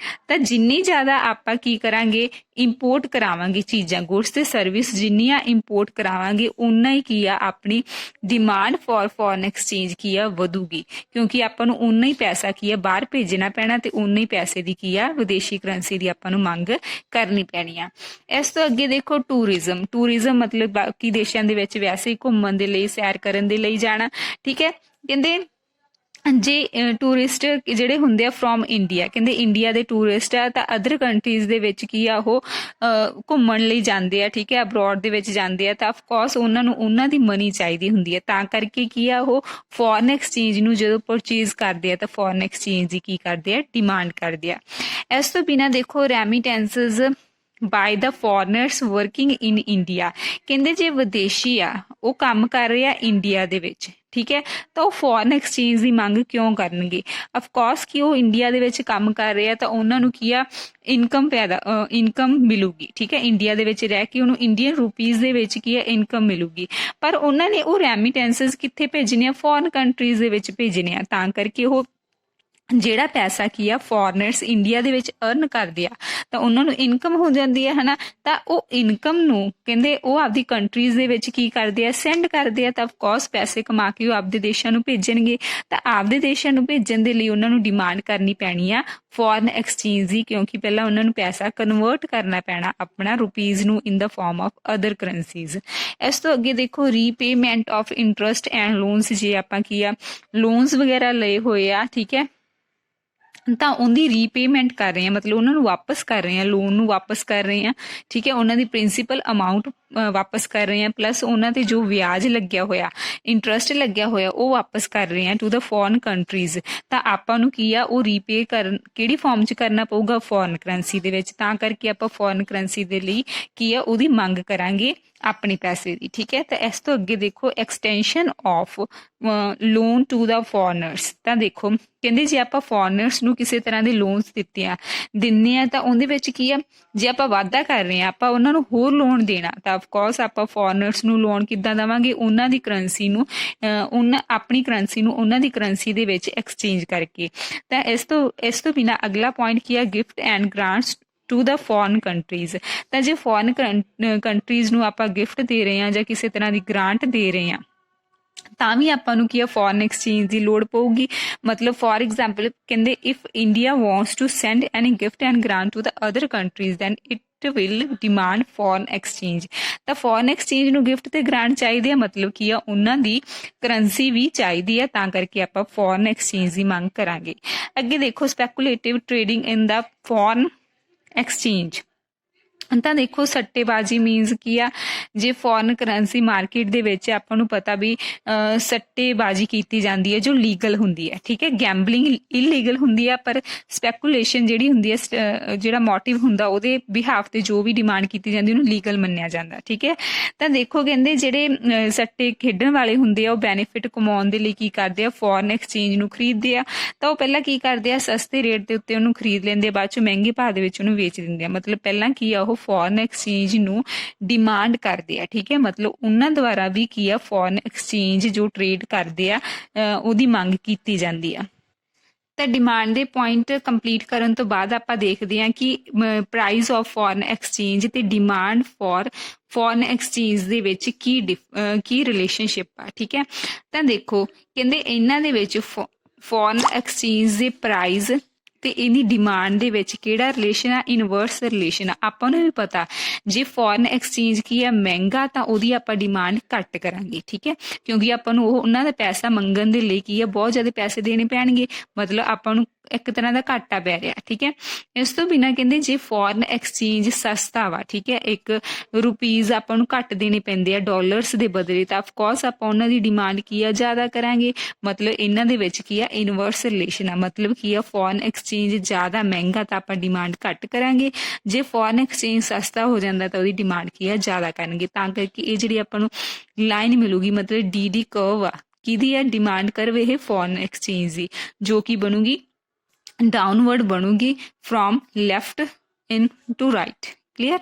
ਤਾਂ ਜਿੰਨੀ ਜ਼ਿਆਦਾ ਆਪਾਂ ਕੀ ਕਰਾਂਗੇ ਇੰਪੋਰਟ ਕਰਾਵਾਂਗੇ ਚੀਜ਼ਾਂ ਗੁਡਸ ਤੇ ਸਰਵਿਸ ਜਿੰਨੀਆਂ ਇੰਪੋਰਟ ਕਰਾਵਾਂਗੇ ਉਨਾ ਹੀ ਕੀ ਆ ਆਪਣੀ ਡਿਮਾਂਡ ਫॉर ਫੋਰਨ ਐਕਸਚੇਂਜ ਕੀ ਆ ਵਧੂਗੀ, ਕਿਉਂਕਿ ਆਪਾਂ ਨੂੰ ਉਨਾ ਹੀ ਪੈਸਾ ਕੀ ਆ ਬਾਹਰ ਭੇਜਣਾ ਪੈਣਾ ਤੇ ਉਨੇ ਹੀ ਪੈਸੇ ਦੀ ਕੀ ਆ ਵਿਦੇਸ਼ੀ ਕਰੰਸੀ ਦੀ ਆਪਾਂ ਨੂੰ ਮੰਗ ਕਰਨੀ ਪੈਣੀ ਆ। ਇਸ ਤੋਂ ਅੱਗੇ ਦੇਖੋ ਟੂਰਿਜ਼ਮ ਮਤਲਬ ਬਾਕੀ ਦੇਸ਼ਾਂ ਦੇ ਵਿੱਚ ਵੈਸੇ ਹੀ ਘੁੰਮਣ ਦੇ ਲਈ ਸੈਰ ਕਰਨ ਦੇ ਲਈ ਜਾਣਾ, ਠੀਕ ਹੈ। ਕਹਿੰਦੇ ਜੇ ਟੂਰਿਸਟ ਜਿਹੜੇ ਹੁੰਦੇ ਆ ਫਰੋਮ ਇੰਡੀਆ, ਕਹਿੰਦੇ ਇੰਡੀਆ ਦੇ ਟੂਰਿਸਟ ਆ ਤਾਂ ਅਦਰ ਕੰਟਰੀਜ਼ ਦੇ ਵਿੱਚ ਕੀ ਆ ਉਹ ਘੁੰਮਣ ਲਈ ਜਾਂਦੇ ਆ, ਠੀਕ ਹੈ, ਅਬਰੋਡ ਦੇ ਵਿੱਚ ਜਾਂਦੇ ਆ, ਤਾਂ ਆਫਕੋਰਸ ਉਹਨਾਂ ਨੂੰ ਉਹਨਾਂ ਦੀ ਮਨੀ ਚਾਹੀਦੀ ਹੁੰਦੀ ਹੈ। ਤਾਂ ਕਰਕੇ ਕੀ ਆ ਉਹ ਫੋਰਨ ਐਕਸਚੇਂਜ ਨੂੰ ਜਦੋਂ ਪਰਚੇਜ਼ ਕਰਦੇ ਆ ਤਾਂ ਫੋਰਨ ਐਕਸਚੇਂਜ ਦੀ ਕੀ ਕਰਦੇ ਆ ਡਿਮਾਂਡ ਕਰਦੇ ਆ। ਇਸ ਤੋਂ ਬਿਨਾਂ ਦੇਖੋ remittances by the foreigners working in India. ਕਹਿੰਦੇ ਜੇ ਵਿਦੇਸ਼ੀ ਆ ਉਹ ਕੰਮ ਕਰ ਰਹੇ ਆ ਇੰਡੀਆ ਦੇ ਵਿੱਚ, ਠੀਕ ਹੈ, ਤਾਂ ਉਹ ਫੋਰਨ ਐਕਸਚੇਂਜ ਦੀ ਮੰਗ ਕਿਉਂ ਕਰਨਗੇ। ਅਫਕੋਰਸ ਕਿ ਉਹ ਇੰਡੀਆ ਦੇ ਵਿੱਚ ਕੰਮ ਕਰ ਰਹੇ ਆ ਤਾਂ ਉਹਨਾਂ ਨੂੰ ਕੀ ਆ ਇਨਕਮ ਮਿਲੂਗੀ, ਠੀਕ ਹੈ। ਇੰਡੀਆ ਦੇ ਵਿੱਚ ਰਹਿ ਕੇ ਉਹਨੂੰ ਇੰਡੀਅਨ ਰੁਪੀਜ਼ ਦੇ ਵਿੱਚ ਕੀ ਆ ਇਨਕਮ ਮਿਲੂਗੀ, ਪਰ ਉਹਨਾਂ ਨੇ ਉਹ ਰੈਮੀਟੈਂਸਸ ਕਿੱਥੇ ਭੇਜਣੇ ਆ, ਫੋਰਨ ਕੰਟਰੀਜ਼ ਦੇ ਵਿੱਚ ਭੇਜਣੇ ਆ। ਤਾਂ ਕਰਕੇ ਉਹ ਜਿਹੜਾ ਪੈਸਾ ਕੀ ਆ ਫੋਰਨਰਸ ਇੰਡੀਆ ਦੇ ਵਿੱਚ ਅਰਨ ਕਰਦੇ ਆ ਤਾਂ ਉਹਨਾਂ ਨੂੰ ਇਨਕਮ ਹੋ ਜਾਂਦੀ ਹੈ ਹਨਾ। ਤਾਂ ਉਹ ਇਨਕਮ ਨੂੰ ਕਹਿੰਦੇ ਉਹ ਆਪਦੀ ਕੰਟਰੀਜ਼ ਦੇ ਵਿੱਚ ਕੀ ਕਰਦੇ ਆ ਸੈਂਡ ਕਰਦੇ ਆ, ਤਾਂ ਅਫਕੋਰਸ ਪੈਸੇ ਕਮਾ ਕੇ ਉਹ ਆਪਦੇ ਦੇਸ਼ਾਂ ਨੂੰ ਭੇਜਣਗੇ। ਤਾਂ ਆਪਦੇ ਦੇਸ਼ਾਂ ਨੂੰ ਭੇਜਣ ਦੇ ਲਈ ਉਹਨਾਂ ਨੂੰ ਡਿਮਾਂਡ ਕਰਨੀ ਪੈਣੀ ਆ ਫੋਰਨ ਐਕਸਚੇਂਜ ਦੀ, ਕਿਉਂਕਿ ਪਹਿਲਾਂ ਉਹਨਾਂ ਨੂੰ ਪੈਸਾ ਕਨਵਰਟ ਕਰਨਾ ਪੈਣਾ ਆਪਣਾ ਰੁਪੀਜ਼ ਨੂੰ ਇਨ ਦਾ ਫਾਰਮ ਆਫ ਅਦਰ ਕਰੰਸੀਜ਼। ਇਸ ਤੋਂ ਅੱਗੇ ਦੇਖੋ repayment of interest and loans. ਜੇ ਆਪਾਂ ਕੀ ਆ ਲੋਨਸ ਵਗੈਰਾ ਲਏ ਹੋਏ ਆ, ਠੀਕ ਹੈ, ਤਾਂ ਉਹਦੀ ਰੀਪੇਮੈਂਟ ਕਰ ਰਹੇ ਆ ਮਤਲਬ ਉਹਨਾਂ ਨੂੰ ਵਾਪਸ ਕਰ ਰਹੇ ਆ, ਲੋਨ ਨੂੰ ਵਾਪਸ ਕਰ ਰਹੇ ਆ, ਠੀਕ ਹੈ, ਉਹਨਾਂ ਦੀ ਪ੍ਰਿੰਸੀਪਲ ਅਮਾਊਂਟ ਵਾਪਸ ਕਰ ਰਹੇ ਆ, ਪਲੱਸ ਉਹਨਾਂ ਤੇ ਜੋ ਵਿਆਜ ਲੱਗਿਆ ਹੋਇਆ ਇੰਟਰਸਟ ਲੱਗਿਆ ਹੋਇਆ ਉਹ ਵਾਪਸ ਕਰ ਰਹੇ ਆ ਟੂ ਦਾ ਫੋਰਨ ਕੰਟਰੀਜ਼। ਤਾਂ ਆਪਾਂ ਨੂੰ ਕੀ ਆ ਉਹ ਰੀਪੇ ਕਰਨ ਕਿਹੜੀ ਫਾਰਮ 'ਚ ਕਰਨਾ ਪਊਗਾ, ਫੋਰਨ ਕਰੰਸੀ ਦੇ ਵਿੱਚ। ਤਾਂ ਕਰਕੇ ਆਪਾਂ ਫੋਰਨ ਕਰੰਸੀ ਦੇ ਲਈ ਕੀ ਆ ਉਹਦੀ ਮੰਗ ਕਰਾਂਗੇ ਆਪਣੇ ਪੈਸੇ ਦੀ, ਠੀਕ ਹੈ। ਤਾਂ ਇਸ ਤੋਂ ਅੱਗੇ ਦੇਖੋ extension of loan to the foreigners. ਤਾਂ ਦੇਖੋ ਕਹਿੰਦੇ ਜੇ ਆਪਾਂ ਫੋਰਨਰਸ ਨੂੰ ਕਿਸੇ ਤਰ੍ਹਾਂ ਦੇ ਲੋਨਸ ਦਿੰਦੇ ਆ ਤਾਂ ਉਹਦੇ ਵਿੱਚ ਕੀ ਆ ਜੇ ਆਪਾਂ ਵਾਅਦਾ ਕਰ ਰਹੇ ਆ ਆਪਾਂ ਉਹਨਾਂ ਨੂੰ ਹੋਰ ਲੋਨ ਦੇਣਾ, ਤਾਂ ਅਫਕੋਰਸ ਆਪਾਂ ਫੋਰਨਰਸ ਨੂੰ ਲੋਨ ਕਿੱਦਾਂ ਦੇਵਾਂਗੇ, ਉਹਨਾਂ ਦੀ ਕਰੰਸੀ ਨੂੰ ਆਪਣੀ ਕਰੰਸੀ ਨੂੰ ਉਹਨਾਂ ਦੀ ਕਰੰਸੀ ਦੇ ਵਿੱਚ ਐਕਸਚੇਂਜ ਕਰਕੇ। ਤਾਂ ਇਸ ਤੋਂ ਬਿਨਾਂ ਅਗਲਾ ਪੁਆਇੰਟ ਕੀ ਆ gift and grants to the foreign countries. ਤਾਂ ਜੇ ਫੋਰਨ ਕੰਟਰੀਜ਼ ਨੂੰ ਆਪਾਂ ਗਿਫਟ ਦੇ ਰਹੇ ਹਾਂ ਜਾਂ ਕਿਸੇ ਤਰ੍ਹਾਂ ਦੀ ਗ੍ਰਾਂਟ ਦੇ ਰਹੇ ਹਾਂ ਤਾਂ ਵੀ ਆਪਾਂ ਨੂੰ ਕੀ ਆ ਫੋਰਨ ਐਕਸਚੇਂਜ ਦੀ ਲੋੜ ਪਊਗੀ। ਮਤਲਬ ਫੋਰ ਐਗਜ਼ਾਮਪਲ ਕਹਿੰਦੇ if India wants to send any gift and grant to the other countries then it will demand foreign exchange. ਤਾਂ ਫੋਰਨ ਐਕਸਚੇਂਜ ਨੂੰ ਗਿਫਟ ਤੇ ਗ੍ਰਾਂਟ ਚਾਹੀਦੇ ਆ, ਮਤਲਬ ਕੀ ਆ ਉਹਨਾਂ ਦੀ ਕਰੰਸੀ ਵੀ ਚਾਹੀਦੀ ਆ, ਤਾਂ ਕਰਕੇ ਆਪਾਂ ਫੋਰਨ ਐਕਸਚੇਂਜ ਦੀ ਮੰਗ ਕਰਾਂਗੇ। ਅੱਗੇ ਦੇਖੋ ਸਪੈਕੂਲੇਟਿਵ ਟ੍ਰੇਡਿੰਗ ਇਨ ਦਾ ਫੋਰਨ ਐਕਸਚੇਂਜ। ਤਾਂ ਦੇਖੋ ਸੱਟੇਬਾਜ਼ੀ ਮੀਨਸ ਕੀ ਆ, ਜੇ ਫੋਰਨ ਕਰੰਸੀ ਮਾਰਕੀਟ ਦੇ ਵਿੱਚ ਆਪਾਂ ਨੂੰ ਪਤਾ ਵੀ ਸੱਟੇਬਾਜ਼ੀ ਕੀਤੀ ਜਾਂਦੀ ਹੈ ਜੋ ਲੀਗਲ ਹੁੰਦੀ ਹੈ, ਠੀਕ ਹੈ। ਗੈਂਬਲਿੰਗ ਇਲੀਗਲ ਹੁੰਦੀ ਆ, ਪਰ ਸਪੈਕੂਲੇਸ਼ਨ ਜਿਹੜੀ ਹੁੰਦੀ ਹੈ, ਜਿਹੜਾ ਮੋਟਿਵ ਹੁੰਦਾ ਉਹਦੇ ਬਿਹਾਫ ਤੇ ਜੋ ਵੀ ਡਿਮਾਂਡ ਕੀਤੀ ਜਾਂਦੀ ਉਹਨੂੰ ਲੀਗਲ ਮੰਨਿਆ ਜਾਂਦਾ, ਠੀਕ ਹੈ। ਤਾਂ ਦੇਖੋ ਕਹਿੰਦੇ ਜਿਹੜੇ ਸੱਟੇ ਖੇਡਣ ਵਾਲੇ ਹੁੰਦੇ ਆ ਉਹ ਬੈਨੀਫਿਟ ਕਮਾਉਣ ਦੇ ਲਈ ਕੀ ਕਰਦੇ ਆ, ਫੋਰਨ ਐਕਸਚੇਂਜ ਨੂੰ ਖਰੀਦਦੇ ਆ। ਤਾਂ ਉਹ ਪਹਿਲਾਂ ਕੀ ਕਰਦੇ ਆ, ਸਸਤੇ ਰੇਟ ਦੇ ਉੱਤੇ ਉਹਨੂੰ ਖਰੀਦ ਲੈਂਦੇ ਆ, ਬਾਅਦ ਚੋਂ ਮਹਿੰਗੇ ਭਾਅ ਦੇ ਵਿੱਚ ਉਹਨੂੰ ਵੇਚ ਦਿੰਦੇ ਆ। ਮਤਲਬ ਪਹਿਲਾਂ ਕੀ ਆ, ਉਹ ਫੋਰਨ ਐਕਸਚੇਂਜ ਨੂੰ ਡਿਮਾਂਡ ਕਰਦੇ ਆ, ਠੀਕ ਹੈ। ਮਤਲਬ ਉਹਨਾਂ ਦੁਆਰਾ ਵੀ ਕੀ ਆ, ਫੋਰਨ ਐਕਸਚੇਂਜ ਜੋ ਟ੍ਰੇਡ ਕਰਦੇ ਆ ਉਹਦੀ ਮੰਗ ਕੀਤੀ ਜਾਂਦੀ ਆ। ਤਾਂ ਡਿਮਾਂਡ ਦੇ ਪੁਆਇੰਟ ਕੰਪਲੀਟ ਕਰਨ ਤੋਂ ਬਾਅਦ ਆਪਾਂ ਦੇਖਦੇ ਹਾਂ ਕਿ ਪ੍ਰਾਈਸ ਆਫ ਫੋਰਨ ਐਕਸਚੇਂਜ ਤੇ ਡਿਮਾਂਡ ਫॉर ਫੋਰਨ ਐਕਸਚੇਂਜ ਦੇ ਵਿੱਚ ਕੀ ਰਿਲੇਸ਼ਨਸ਼ਿਪ ਆ, ਠੀਕ ਹੈ। ਤਾਂ ਦੇਖੋ ਕਹਿੰਦੇ ਇਹਨਾਂ ਦੇ ਵਿੱਚ ਫੋਰਨ ਐਕਸਚੇਂਜ ਦੇ ਪ੍ਰਾਈਸ ਤੇ ਇਹਦੀ ਡਿਮਾਂਡ ਦੇ ਵਿੱਚ ਕਿਹੜਾ ਰਿਲੇਸ਼ਨ ਆ, ਇਨਵਰਸ ਰਿਲੇਸ਼ਨ ਆ। ਆਪਾਂ ਨੂੰ ਵੀ ਪਤਾ ਜੇ ਫੋਰਨ ਐਕਸਚੇਂਜ ਕੀ ਆ ਮਹਿੰਗਾ ਤਾਂ ਉਹਦੀ ਆਪਾਂ ਡਿਮਾਂਡ ਘੱਟ ਕਰਾਂਗੇ, ਠੀਕ ਹੈ, ਕਿਉਂਕਿ ਆਪਾਂ ਨੂੰ ਉਹਨਾਂ ਦਾ ਪੈਸਾ ਮੰਗਣ ਦੇ ਲਈ ਕੀ ਆ, ਬਹੁਤ ਜ਼ਿਆਦਾ ਪੈਸੇ ਦੇਣੇ ਪੈਣਗੇ, ਮਤਲਬ ਆਪਾਂ ਨੂੰ ਇੱਕ ਤਰ੍ਹਾਂ ਦਾ ਘਾਟਾ ਪੈ ਰਿਹਾ, ਠੀਕ ਹੈ। ਇਸ ਤੋਂ ਬਿਨਾਂ ਕਹਿੰਦੇ ਜੇ ਫੋਰਨ ਐਕਸਚੇਂਜ ਸਸਤਾ ਵਾ, ਠੀਕ ਹੈ, ₹1 ਆਪਾਂ ਨੂੰ ਘੱਟ ਦੇਣੇ ਪੈਂਦੇ ਆ ਡਾਲਰਸ ਦੇ ਬਦਲੇ, ਤਾਂ ਆਫਕੋਰਸ ਆਪਾਂ ਉਹਨਾਂ ਦੀ ਡਿਮਾਂਡ ਕੀ ਆ, ਜ਼ਿਆਦਾ ਕਰਾਂਗੇ। ਮਤਲਬ ਇਹਨਾਂ ਦੇ ਵਿੱਚ ਕੀ ਆ, ਇਨਵਰਸ ਰਿਲੇਸ਼ਨ ਆ। ਮਤਲਬ ਕੀ ਆ, ਫੋਰਨ ਐਕਸਚੇਂਜ ਜ਼ਿਆਦਾ ਮਹਿੰਗਾ ਤਾਂ ਆਪਾਂ ਡਿਮਾਂਡ ਘੱਟ ਕਰਾਂਗੇ, ਜੇ ਫੋਰਨ ਐਕਸਚੇਂਜ ਸਸਤਾ ਹੋ ਜਾਂਦਾ ਤਾਂ ਉਹਦੀ ਡਿਮਾਂਡ ਕੀ ਆ, ਜ਼ਿਆਦਾ ਕਰਨਗੇ। ਤਾਂ ਕਰਕੇ ਇਹ ਜਿਹੜੀ ਆਪਾਂ ਨੂੰ ਲਾਈਨ ਮਿਲੂਗੀ, ਮਤਲਬ ਡੀ ਕਰਵ ਆ, ਕਿਹਦੀ ਆ, ਡਿਮਾਂਡ ਕਰਵ ਇਹ ਫੋਰਨ ਐਕਸਚੇਂਜ ਦੀ, ਜੋ ਕਿ ਬਣੂਗੀ डाउनवर्ड बनूगी from left into right. Clear.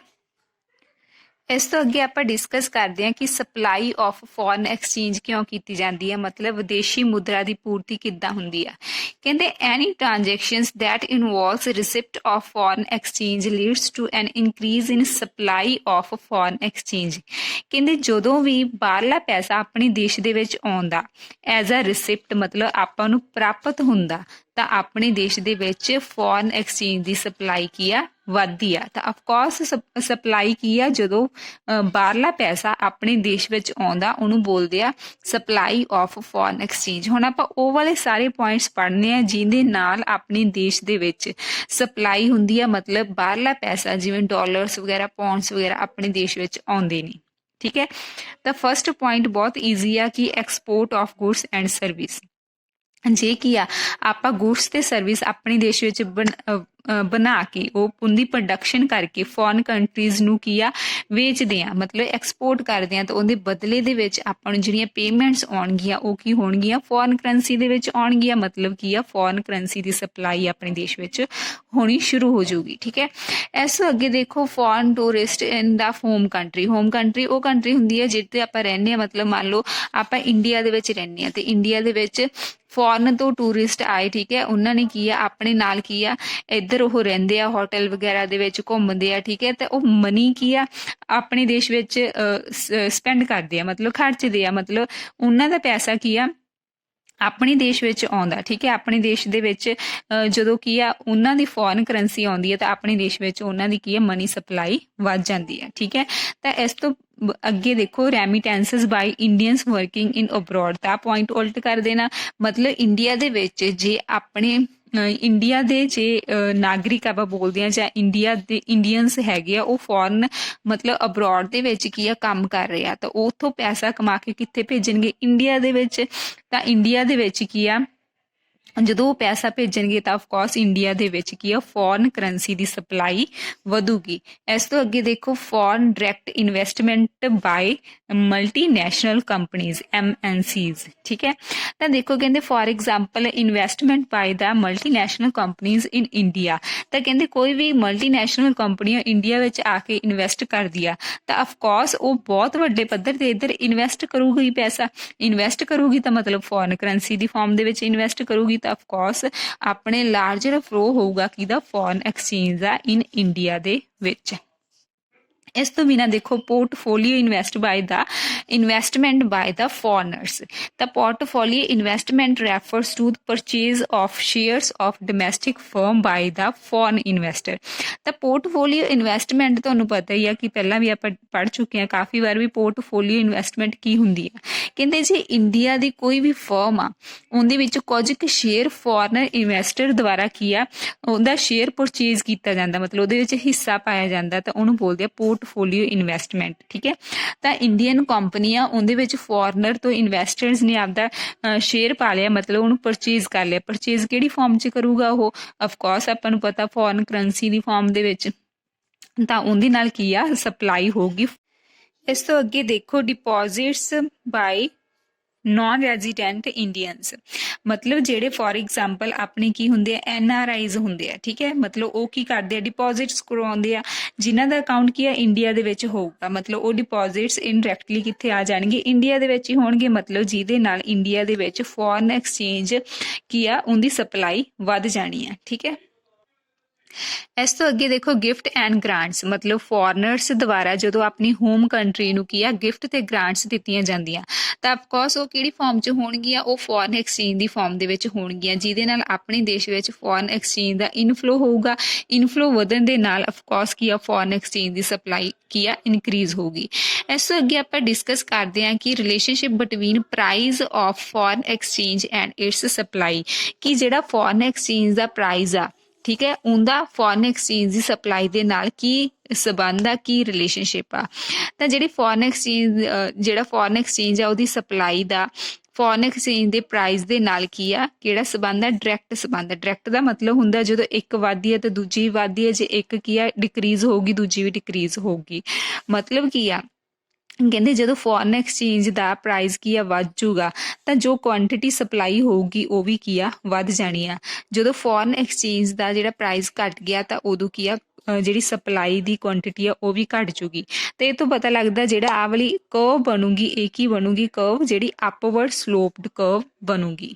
इस तो अगे आप डिस्कस करते हैं कि सप्लाई ऑफ फॉरन एक्सचेंज क्यों की जाती है, मतलब विदेशी मुद्रा की पूर्ति किद्दां हुंदी है। कहते any transactions that involves receipt of foreign exchange leads to an increase in supply of foreign exchange. कहते जदों भी बाहरला पैसा अपने देश दे विच आउंदा एज अ रिसिप्ट, मतलब आपां नूं प्राप्त हुंदा, ਤਾਂ ਆਪਣੇ ਦੇਸ਼ ਦੇ ਵਿੱਚ ਫੋਰਨ ਐਕਸਚੇਂਜ ਦੀ ਸਪਲਾਈ ਕੀ ਆ, ਵੱਧਦੀ ਆ। ਤਾਂ ਆਫਕੋਰਸ ਸਪਲਾਈ ਕੀ ਆ, ਜਦੋਂ ਬਾਹਰਲਾ ਪੈਸਾ ਆਪਣੇ ਦੇਸ਼ ਵਿੱਚ ਆਉਂਦਾ ਉਹਨੂੰ ਬੋਲਦੇ ਆ ਸਪਲਾਈ ਆਫ ਫੋਰਨ ਐਕਸਚੇਂਜ। ਹੁਣ ਆਪਾਂ ਉਹ ਵਾਲੇ ਸਾਰੇ ਪੁਆਇੰਟਸ ਪੜ੍ਹਨੇ ਆ ਜਿਹਦੇ ਨਾਲ ਆਪਣੇ ਦੇਸ਼ ਦੇ ਵਿੱਚ ਸਪਲਾਈ ਹੁੰਦੀ ਆ, ਮਤਲਬ ਬਾਹਰਲਾ ਪੈਸਾ ਜਿਵੇਂ ਡਾਲਰਸ ਵਗੈਰਾ, ਪਾਉਂਡਸ ਵਗੈਰਾ ਆਪਣੇ ਦੇਸ਼ ਵਿੱਚ ਆਉਂਦੇ ਨੇ, ਠੀਕ ਹੈ। ਤਾਂ ਫਸਟ ਪੁਆਇੰਟ ਬਹੁਤ ਈਜ਼ੀ ਆ ਕਿ export of goods and service. ਜੇ ਕੀ ਆ, ਆਪਾਂ ਗੁਡਸ ਤੇ ਸਰਵਿਸ ਆਪਣੇ ਦੇਸ਼ ਵਿੱਚ ਬਣਾ ਕੇ ਉਹ ਉਹਦੀ ਪ੍ਰੋਡਕਸ਼ਨ ਕਰਕੇ ਫੋਰਨ ਕੰਟਰੀਜ਼ ਨੂੰ ਕੀ ਆ, ਵੇਚਦੇ ਆ, ਮਤਲਬ ਐਕਸਪੋਰਟ ਕਰਦੇ ਆ। ਤਾਂ ਉਹਦੇ ਬਦਲੇ ਦੇ ਵਿੱਚ ਆਪਾਂ ਨੂੰ ਜਿਹੜੀਆਂ ਪੇਮੈਂਟਸ ਆਉਣਗੀਆਂ ਉਹ ਕੀ ਹੋਣਗੀਆਂ, ਫੋਰਨ ਕਰੰਸੀ ਦੇ ਵਿੱਚ ਆਉਣਗੀਆਂ। ਮਤਲਬ ਕੀ ਆ, ਫੋਰਨ ਕਰੰਸੀ ਦੀ ਸਪਲਾਈ ਆਪਣੇ ਦੇਸ਼ ਵਿੱਚ ਹੋਣੀ ਸ਼ੁਰੂ ਹੋ ਜਾਊਗੀ, ਠੀਕ ਹੈ। ਇਸ ਤੋਂ ਅੱਗੇ ਦੇਖੋ ਫੋਰਨ ਟੂਰਿਸਟ ਇਨ ਦਾ ਹੋਮ ਕੰਟਰੀ। ਹੋਮ ਕੰਟਰੀ ਉਹ ਕੰਟਰੀ ਹੁੰਦੀ ਹੈ ਜਿੱਥੇ ਆਪਾਂ ਰਹਿੰਦੇ ਆ, ਮਤਲਬ ਮੰਨ ਲਓ ਆਪਾਂ ਇੰਡੀਆ ਦੇ ਵਿੱਚ ਰਹਿੰਦੇ ਆ ਤੇ ਇੰਡੀਆ ਦੇ ਵਿੱਚ ਫੋਰਨ ਤੋਂ ਟੂਰਿਸਟ ਆਏ, ਠੀਕ ਹੈ, ਉਹਨਾਂ ਨੇ ਕੀ ਆ, ਆਪਣੇ ਨਾਲ ਕੀ ਆ, ਇੱਧਰ ਉਹ ਰਹਿੰਦੇ ਆ, ਹੋਟਲ ਵਗੈਰਾ ਦੇ ਵਿੱਚ ਘੁੰਮਦੇ ਆ, ਠੀਕ ਹੈ। ਤੇ ਉਹ ਮਨੀ ਕੀ ਆ, ਆਪਣੇ ਦੇਸ਼ ਵਿੱਚ ਸਪੈਂਡ ਕਰਦੇ ਆ, ਮਤਲਬ ਖਰਚਦੇ ਆ, ਮਤਲਬ ਉਹਨਾਂ ਦਾ ਪੈਸਾ ਕੀ ਆ, ਆਪਣੇ ਦੇਸ਼ ਵਿੱਚ ਆਉਂਦਾ, ਠੀਕ ਹੈ। ਆਪਣੇ ਦੇਸ਼ ਦੇ ਵਿੱਚ ਜਦੋਂ ਕੀ ਆ, ਉਹਨਾਂ ਦੀ ਫੋਰਨ ਕਰੰਸੀ ਆਉਂਦੀ ਹੈ ਤਾਂ ਆਪਣੇ ਦੇਸ਼ ਵਿੱਚ ਉਹਨਾਂ ਦੀ ਕੀ ਹੈ, ਮਨੀ ਸਪਲਾਈ ਵੱਧ ਜਾਂਦੀ ਹੈ, ਠੀਕ ਹੈ। ਤਾਂ ਇਸ ਤੋਂ ਅੱਗੇ ਦੇਖੋ ਰੈਮੀਟੈਂਸਸ ਬਾਈ ਇੰਡੀਅਨਸ ਵਰਕਿੰਗ ਇਨ ਅਬਰੋਡ। ਤਾਂ ਪੁਆਇੰਟ ਉਲਟ ਕਰ ਦੇਣਾ, ਮਤਲਬ ਇੰਡੀਆ ਦੇ ਵਿੱਚ ਜੇ ਆਪਣੇ ਇੰਡੀਆ ਦੇ ਜੇ ਨਾਗਰਿਕ ਆਪਾਂ ਬੋਲਦੇ ਹਾਂ ਜਾਂ ਇੰਡੀਆ ਦੇ ਇੰਡੀਅਨਸ ਹੈਗੇ ਆ, ਉਹ ਫੋਰਨ ਮਤਲਬ ਅਬਰੋਡ ਦੇ ਵਿੱਚ ਕੀ ਆ, ਕੰਮ ਕਰ ਰਹੇ ਆ, ਤਾਂ ਉੱਥੋਂ ਪੈਸਾ ਕਮਾ ਕੇ ਕਿੱਥੇ ਭੇਜਣਗੇ, ਇੰਡੀਆ ਦੇ ਵਿੱਚ। ਤਾਂ ਇੰਡੀਆ ਦੇ ਵਿੱਚ ਕੀ ਆ, ਜਦੋਂ ਉਹ ਪੈਸਾ ਭੇਜਣਗੇ ਤਾਂ ਆਫਕੋਰਸ ਇੰਡੀਆ ਦੇ ਵਿੱਚ ਕੀ ਆ, ਫੋਰਨ ਕਰੰਸੀ ਦੀ ਸਪਲਾਈ ਵਧੂਗੀ। ਇਸ ਤੋਂ ਅੱਗੇ ਦੇਖੋ foreign direct investment by multinational companies MNCs, ਠੀਕ ਹੈ। ਤਾਂ ਦੇਖੋ ਕਹਿੰਦੇ for example investment by the multinational companies in India. ਤਾਂ ਕਹਿੰਦੇ ਕੋਈ ਵੀ ਮਲਟੀਨੈਸ਼ਨਲ ਕੰਪਨੀ ਇੰਡੀਆ ਵਿੱਚ ਆ ਕੇ ਇਨਵੈਸਟ ਕਰਦੀ ਆ ਤਾਂ ਆਫਕੋਰਸ ਉਹ ਬਹੁਤ ਵੱਡੇ ਪੱਧਰ ਤੇ ਇੱਧਰ ਇਨਵੈਸਟ ਕਰੂਗੀ, ਪੈਸਾ ਇਨਵੈਸਟ ਕਰੂਗੀ ਤਾਂ ਮਤਲਬ ਫੋਰਨ ਕਰੰਸੀ ਦੀ ਫਾਰਮ ਦੇ ਵਿੱਚ ਇਨਵੈਸਟ ਕਰੂਗੀ, ਤਾਂ ਆਫਕੋਰਸ ਆਪਣੇ ਲਾਰਜਰ ਫਲੋ ਹੋਊਗਾ ਕਿਹਦਾ, ਫੋਰਨ ਐਕਸਚੇਂਜ ਦਾ ਇਨ ਇੰਡੀਆ ਦੇ ਵਿੱਚ। इस तो बिना देखो portfolio investment by the foreigners. The portfolio investment refers to the purchase of shares of domestic firm by the foreign investor. ਤਾਂ ਪੋਰਟਫੋਲੀਓ ਇਨਵੈਸਟਮੈਂਟ ਤੁਹਾਨੂੰ ਪਤਾ ਹੀ ਆ ਕਿ ਪਹਿਲਾਂ ਵੀ ਆਪਾਂ ਪੜ੍ਹ ਚੁੱਕੇ ਹਾਂ ਕਾਫੀ ਵਾਰ ਵੀ ਪੋਰਟਫੋਲੀਓ ਇਨਵੈਸਟਮੈਂਟ ਕੀ ਹੁੰਦੀ ਆ। ਕਹਿੰਦੇ ਜੇ ਇੰਡੀਆ ਦੀ ਕੋਈ ਵੀ ਫਰਮ ਆ ਉਹਦੇ ਵਿੱਚ ਕੁਝ ਕੁ ਸ਼ੇਅਰ ਫੋਰਨਰ ਇਨਵੈਸਟਰ ਦੁਆਰਾ ਕੀ ਆ ਉਹਦਾ ਸ਼ੇਅਰ ਪਰਚੇਜ਼ ਕੀਤਾ ਜਾਂਦਾ, ਮਤਲਬ ਉਹਦੇ ਵਿੱਚ ਹਿੱਸਾ ਪਾਇਆ ਜਾਂਦਾ, ਤਾਂ ਉਹਨੂੰ ਬੋਲਦੇ ਆ ਪੋਰਟਫੋਲੀਓ ਇਨਵੈਸਟਮੈਂਟ। ਠੀਕ ਹੈ, ਤਾਂ ਇੰਡੀਅਨ ਕੰਪਨੀ ਆ ਉਹਦੇ ਵਿੱਚ ਫੋਰਨਰ ਤੋਂ ਇਨਵੈਸਟਰਸ ਨੇ ਆਪਦਾ ਸ਼ੇਅਰ ਪਾ ਲਿਆ, ਮਤਲਬ ਉਹਨੂੰ ਪਰਚੇਜ਼ ਕਰ ਲਿਆ। ਪਰਚੇਜ਼ ਕਿਹੜੀ ਫਾਰਮ 'ਚ ਕਰੂਗਾ ਉਹ? ਅਫਕੋਰਸ ਆਪਾਂ ਨੂੰ ਪਤਾ ਫੋਰਨ ਕਰੰਸੀ ਦੀ ਫਾਰਮ ਦੇ ਵਿੱਚ, ਤਾਂ ਉਹਦੇ ਨਾਲ ਕੀ ਆ ਸਪਲਾਈ ਹੋਊਗੀ। ਇਸ ਤੋਂ ਅੱਗੇ ਦੇਖੋ ਡਿਪੋਜ਼ਿਟਸ ਬਾਈ ਨॉन ਰੈਜ਼ੀਡੈਂਟ ਇੰਡੀਅਨਸ, ਮਤਲਬ ਜਿਹੜੇ ਫੋਰ ਐਗਜ਼ਾਮਪਲ ਆਪਣੇ ਕੀ ਹੁੰਦੇ ਆ NRIs ਹੁੰਦੇ ਆ। ਠੀਕ ਹੈ, ਮਤਲਬ ਉਹ ਕੀ ਕਰਦੇ ਆ ਡਿਪੋਜ਼ਿਟਸ ਕਰਵਾਉਂਦੇ ਆ ਜਿਨ੍ਹਾਂ ਦਾ ਅਕਾਊਂਟ ਕੀ ਆ ਇੰਡੀਆ ਦੇ ਵਿੱਚ ਹੋਊਗਾ, ਮਤਲਬ ਉਹ ਡਿਪੋਜ਼ਿਟਸ ਇਨਡਾਇਰੈਕਟਲੀ ਕਿੱਥੇ ਆ ਜਾਣਗੇ ਇੰਡੀਆ ਦੇ ਵਿੱਚ ਹੀ ਹੋਣਗੇ, ਮਤਲਬ ਜਿਹਦੇ ਨਾਲ ਇੰਡੀਆ ਦੇ ਵਿੱਚ ਫੋਰਨ ਐਕਸਚੇਂਜ ਕੀ ਆ ਉਹਦੀ ਸਪਲਾਈ ਵੱਧ ਜਾਣੀ ਆ। ਠੀਕ ਹੈ, ਇਸ ਤੋਂ ਅੱਗੇ ਦੇਖੋ ਗਿਫਟ ਐਂਡ ਗ੍ਰਾਂਟਸ, ਮਤਲਬ ਫੋਰਨਰਸ ਦੁਆਰਾ ਜਦੋਂ ਆਪਣੀ ਹੋਮ ਕੰਟਰੀ ਨੂੰ ਕੀ ਆ ਗਿਫਟ ਤੇ ਗ੍ਰਾਂਟਸ ਦਿੱਤੀਆਂ ਜਾਂਦੀਆਂ, ਤਾਂ ਅਫਕੋਰਸ ਉਹ ਕਿਹੜੀ ਫਾਰਮ 'ਚ ਹੋਣਗੀਆਂ? ਉਹ ਫੋਰਨ ਐਕਸਚੇਂਜ ਦੀ ਫਾਰਮ ਦੇ ਵਿੱਚ ਹੋਣਗੀਆਂ, ਜਿਹਦੇ ਨਾਲ ਆਪਣੇ ਦੇਸ਼ ਵਿੱਚ ਫੋਰਨ ਐਕਸਚੇਂਜ ਦਾ ਇਨਫਲੋ ਹੋਊਗਾ। ਇਨਫਲੋ ਵਧਣ ਦੇ ਨਾਲ ਅਫਕੋਰਸ ਕੀ ਆ ਫੋਰਨ ਐਕਸਚੇਂਜ ਦੀ ਸਪਲਾਈ ਕੀ ਆ ਇਨਕਰੀਜ਼ ਹੋਊਗੀ। ਇਸ ਤੋਂ ਅੱਗੇ ਆਪਾਂ ਡਿਸਕਸ ਕਰਦੇ ਹਾਂ ਕਿ relationship between price of foreign exchange and it's supply, ਕਿ ਜਿਹੜਾ ਫੋਰਨ ਐਕਸਚੇਂਜ ਦਾ ਪ੍ਰਾਈਸ ਆ ਠੀਕ ਹੈ ਉਹਦਾ ਫੋਰਨ ਐਕਸਚੇਂਜ ਦੀ ਸਪਲਾਈ ਦੇ ਨਾਲ ਕੀ ਸਬੰਧ ਆ, ਕੀ ਰਿਲੇਸ਼ਨਸ਼ਿਪ ਆ। ਤਾਂ ਜਿਹੜੀ ਜਿਹੜਾ ਫੋਰਨ ਐਕਸਚੇਂਜ ਆ ਉਹਦੀ ਸਪਲਾਈ ਦਾ ਫੋਰਨ ਐਕਸਚੇਂਜ ਦੇ ਪ੍ਰਾਈਸ ਦੇ ਨਾਲ ਕੀ ਆ ਕਿਹੜਾ ਸਬੰਧ ਆ? ਡਾਇਰੈਕਟ ਸਬੰਧ ਆ। ਡਾਇਰੈਕਟ ਦਾ ਮਤਲਬ ਹੁੰਦਾ ਜਦੋਂ ਇੱਕ ਵੱਧਦੀ ਹੈ ਤਾਂ ਦੂਜੀ ਵੀ ਵੱਧਦੀ ਹੈ, ਜੇ ਇੱਕ ਕੀ ਆ ਡਿਕਰੀਜ਼ ਹੋਊਗੀ ਦੂਜੀ ਵੀ ਡਿਕਰੀਜ਼ ਹੋਊਗੀ। ਮਤਲਬ ਕੀ ਆ ਕਹਿੰਦੇ ਜਦੋਂ ਫੋਰਨ ਐਕਸਚੇਂਜ ਦਾ ਪ੍ਰਾਈਸ ਕੀ ਆ ਵੱਧ ਜੂਗਾ ਤਾਂ ਜੋ ਕੁਆਂਟੀਟੀ ਸਪਲਾਈ ਹੋਊਗੀ ਉਹ ਵੀ ਕੀ ਆ ਵੱਧ ਜਾਣੀ ਆ। ਜਦੋਂ ਫੋਰਨ ਐਕਸਚੇਂਜ ਦਾ ਜਿਹੜਾ ਪ੍ਰਾਈਸ ਘਟ ਗਿਆ ਤਾਂ ਉਦੋਂ ਕੀ ਆ ਜਿਹੜੀ ਸਪਲਾਈ ਦੀ ਕੁਆਂਟੀਟੀ ਆ ਉਹ ਵੀ ਘਟ ਜੂਗੀ। ਤੇ ਇਹ ਤੋਂ ਪਤਾ ਲੱਗਦਾ ਜਿਹੜਾ ਆਹ ਵਾਲੀ ਕਰਵ ਬਣੂਗੀ ਇਹ ਕੀ ਬਣੂਗੀ? ਕਰਵ ਜਿਹੜੀ ਅਪਵਰਡ ਸਲੋਪਡ ਕਰਵ ਬਣੂਗੀ।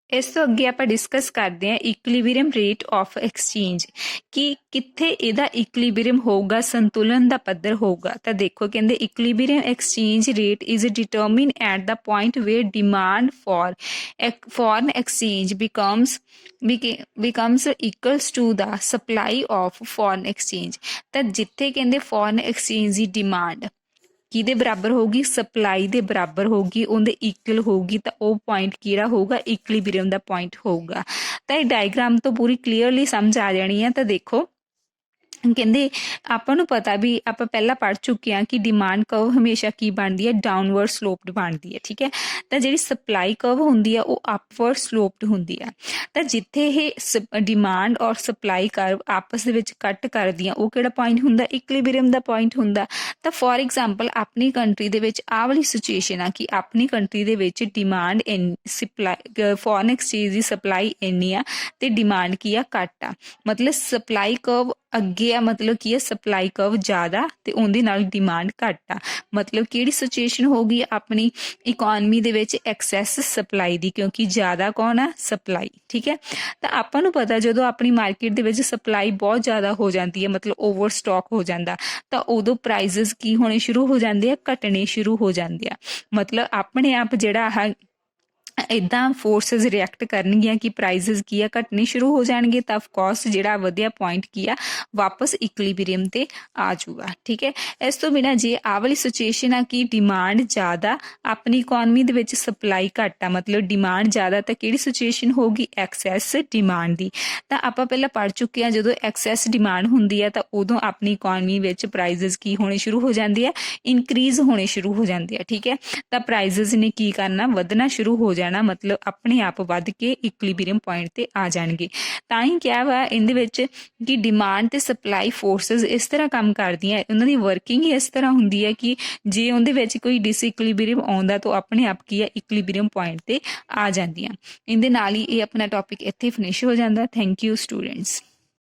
ਇਸ ਤੋਂ ਅੱਗੇ ਆਪਾਂ ਡਿਸਕਸ ਕਰਦੇ ਹਾਂ ਇਕੁਇਲੀਬ੍ਰੀਅਮ ਰੇਟ ਆਫ ਐਕਸਚੇਂਜ, ਕਿ ਕਿੱਥੇ ਇਹਦਾ ਇਕੁਇਲੀਬ੍ਰੀਅਮ ਹੋਊਗਾ, ਸੰਤੁਲਨ ਦਾ ਪੱਧਰ ਹੋਊਗਾ। ਤਾਂ ਦੇਖੋ ਕਹਿੰਦੇ equilibrium exchange rate is determine at the point where demand for foreign exchange becomes equals to the supply of foreign exchange। ਤਾਂ ਜਿੱਥੇ ਕਹਿੰਦੇ ਫੋਰਨ ਐਕਸਚੇਂਜ ਦੀ ਡਿਮਾਂਡ ਕਿਹਦੇ ਬਰਾਬਰ ਹੋਊਗੀ? ਸਪਲਾਈ ਦੇ ਬਰਾਬਰ ਹੋਊਗੀ, ਉਹਦੇ ਇਕੁਅਲ ਹੋਊਗੀ, ਤਾਂ ਉਹ ਪੁਆਇੰਟ ਕਿਹੜਾ ਹੋਊਗਾ? ਇਕੁਇਲੀਬ੍ਰੀਅਮ ਦਾ ਪੁਆਇੰਟ ਹੋਊਗਾ। ਤਾਂ ਇਹ ਡਾਇਗਰਾਮ ਤੋਂ ਪੂਰੀ ਕਲੀਅਰਲੀ ਸਮਝ ਆ ਜਾਣੀ ਹੈ। ਤਾਂ ਦੇਖੋ ਕਹਿੰਦੇ ਆਪਾਂ ਨੂੰ ਪਤਾ ਵੀ ਆਪਾਂ ਪਹਿਲਾਂ ਪੜ੍ਹ ਚੁੱਕੇ ਹਾਂ ਕਿ ਡਿਮਾਂਡ ਕਰਵ ਹਮੇਸ਼ਾ ਕੀ ਬਣਦੀ ਹੈ? ਡਾਊਨਵਰਡ ਸਲੋਪਡ ਬਣਦੀ ਹੈ। ਠੀਕ ਹੈ, ਤਾਂ ਜਿਹੜੀ ਸਪਲਾਈ ਕਰਵ ਹੁੰਦੀ ਆ ਉਹ ਅਪਵਰਡ ਸਲੋਪਡ ਹੁੰਦੀ ਆ। ਤਾਂ ਜਿੱਥੇ ਇਹ ਡਿਮਾਂਡ ਔਰ ਸਪਲਾਈ ਕਰਵ ਆਪਸ ਦੇ ਵਿੱਚ ਕੱਟ ਕਰਦੀਆਂ ਉਹ ਕਿਹੜਾ ਪੁਆਇੰਟ ਹੁੰਦਾ? ਇਕੁਇਲੀਬ੍ਰੀਅਮ ਦਾ ਪੁਆਇੰਟ ਹੁੰਦਾ। ਤਾਂ ਫੋਰ ਐਗਜ਼ਾਮਪਲ ਆਪਣੀ ਕੰਟਰੀ ਦੇ ਵਿੱਚ ਆਹ ਵਾਲੀ ਸਿਚੁਏਸ਼ਨ ਆ ਕਿ ਆਪਣੀ ਕੰਟਰੀ ਦੇ ਵਿੱਚ ਡਿਮਾਂਡ ਸਪਲਾਈ ਫੋਰਨ ਐਕਸਚੇਂਜ ਦੀ ਸਪਲਾਈ ਇੰਨੀ ਆ ਤੇ ਡਿਮਾਂਡ ਕੀ ਆ? ਘੱਟ ਆ, ਮਤਲਬ ਸਪਲਾਈ ਕਰਵ ਅੱਗੇ ਆ, ਮਤਲਬ ਕੀ ਆ ਸਪਲਾਈ ਕਰਵ ਜ਼ਿਆਦਾ ਤੇ ਉਹਦੇ ਨਾਲ ਡਿਮਾਂਡ ਘੱਟ ਆ। ਮਤਲਬ ਕਿਹੜੀ ਸਿਚੁਏਸ਼ਨ ਹੋਗੀ ਆਪਣੀ ਇਕੋਨਮੀ ਦੇ ਵਿੱਚ? ਐਕਸੈਸ ਸਪਲਾਈ ਦੀ, ਕਿਉਂਕਿ ਜ਼ਿਆਦਾ ਕੌਣ ਆ? ਸਪਲਾਈ। ਠੀਕ ਹੈ, ਤਾਂ ਆਪਾਂ ਨੂੰ ਪਤਾ ਜਦੋਂ ਆਪਣੀ ਮਾਰਕੀਟ ਦੇ ਵਿੱਚ ਸਪਲਾਈ ਬਹੁਤ ਜ਼ਿਆਦਾ ਹੋ ਜਾਂਦੀ ਹੈ, ਮਤਲਬ ਓਵਰ ਸਟਾਕ ਹੋ ਜਾਂਦਾ, ਤਾਂ ਉਦੋਂ ਪ੍ਰਾਈਸਿਸ ਕੀ ਹੋਣੇ ਸ਼ੁਰੂ ਹੋ ਜਾਂਦੇ ਆ? ਘਟਣੇ ਸ਼ੁਰੂ ਹੋ ਜਾਂਦੇ ਆ। ਮਤਲਬ ਆਪਣੇ ਆਪ ਜਿਹੜਾ ਆਹ ਇੱਦਾਂ ਫੋਰਸਿਸ ਰਿਐਕਟ ਕਰਨਗੀਆਂ ਕਿ ਪ੍ਰਾਈਸਿਸ ਕੀ ਆ ਘਟਣੇ ਸ਼ੁਰੂ ਹੋ ਜਾਣਗੇ, ਤਾਂ ਅਫਕੋਰਸ ਜਿਹੜਾ ਵਧੀਆ ਪੁਆਇੰਟ ਕੀ ਆ ਵਾਪਸ ਇਕੁਇਲੀਬ੍ਰੀਅਮ ਤੇ ਆ ਜਾਊਗਾ। ਠੀਕ ਹੈ, ਇਸ ਤੋਂ ਬਿਨਾਂ ਜੇ ਆਹ ਵਾਲੀ ਸਿਚੁਏਸ਼ਨ ਆ ਕਿ ਡਿਮਾਂਡ ਜ਼ਿਆਦਾ ਆਪਣੀ ਇਕੋਨਮੀ ਦੇ ਵਿੱਚ ਸਪਲਾਈ ਘੱਟ ਆ, ਮਤਲਬ ਡਿਮਾਂਡ ਜ਼ਿਆਦਾ, ਤਾਂ ਕਿਹੜੀ ਸਿਚੁਏਸ਼ਨ ਹੋਊਗੀ? ਐਕਸੈਸ ਡਿਮਾਂਡ ਦੀ। ਤਾਂ ਆਪਾਂ ਪਹਿਲਾਂ ਪੜ੍ਹ ਚੁੱਕੇ ਹਾਂ ਜਦੋਂ ਐਕਸੈਸ ਡਿਮਾਂਡ ਹੁੰਦੀ ਹੈ ਤਾਂ ਉਦੋਂ ਆਪਣੀ ਇਕੋਨਮੀ ਵਿੱਚ ਪ੍ਰਾਈਸਿਸ ਕੀ ਹੋਣੇ ਸ਼ੁਰੂ ਹੋ ਜਾਂਦੇ ਆ? ਇਨਕਰੀਜ਼ ਹੋਣੇ ਸ਼ੁਰੂ ਹੋ ਜਾਂਦੇ ਆ। ਠੀਕ ਹੈ, ਤਾਂ ਪ੍ਰਾਈਸਿਸ ਨੇ ਕੀ ਕਰਨਾ? ਵਧਣਾ ਸ਼ੁਰੂ ਹੋ ਜਾਣਾ, ਮਤਲਬ ਆਪਣੇ ਆਪ ਵੱਧ ਕੇ ਇਕੁਇਲੀਬ੍ਰੀਅਮ ਪੁਆਇੰਟ ਤੇ ਆ ਜਾਣਗੇ। ਤਾਂ ਹੀ ਕਿਹਾ ਵਾ ਇਹਦੇ ਵਿੱਚ ਕਿ ਡਿਮਾਂਡ ਤੇ ਸਪਲਾਈ ਫੋਰਸਿਸ ਇਸ ਤਰ੍ਹਾਂ ਕੰਮ ਕਰਦੀਆਂ, ਉਹਨਾਂ ਦੀ ਵਰਕਿੰਗ ਹੀ ਇਸ ਤਰ੍ਹਾਂ ਹੁੰਦੀ ਹੈ ਕਿ ਜੇ ਉਹਦੇ ਵਿੱਚ ਕੋਈ ਡਿਸਇਕੁਇਲੀਬ੍ਰੀਅਮ ਆਉਂਦਾ ਤਾਂ ਆਪਣੇ ਆਪ ਕੀ ਆ ਇਕੁਇਲੀਬ੍ਰੀਅਮ ਪੁਆਇੰਟ ਤੇ ਆ ਜਾਂਦੀਆਂ। ਇਹਦੇ ਨਾਲ ਹੀ ਇਹ ਆਪਣਾ ਟੌਪਿਕ ਇੱਥੇ ਫਿਨਿਸ਼ ਹੋ ਜਾਂਦਾ। Thank you students.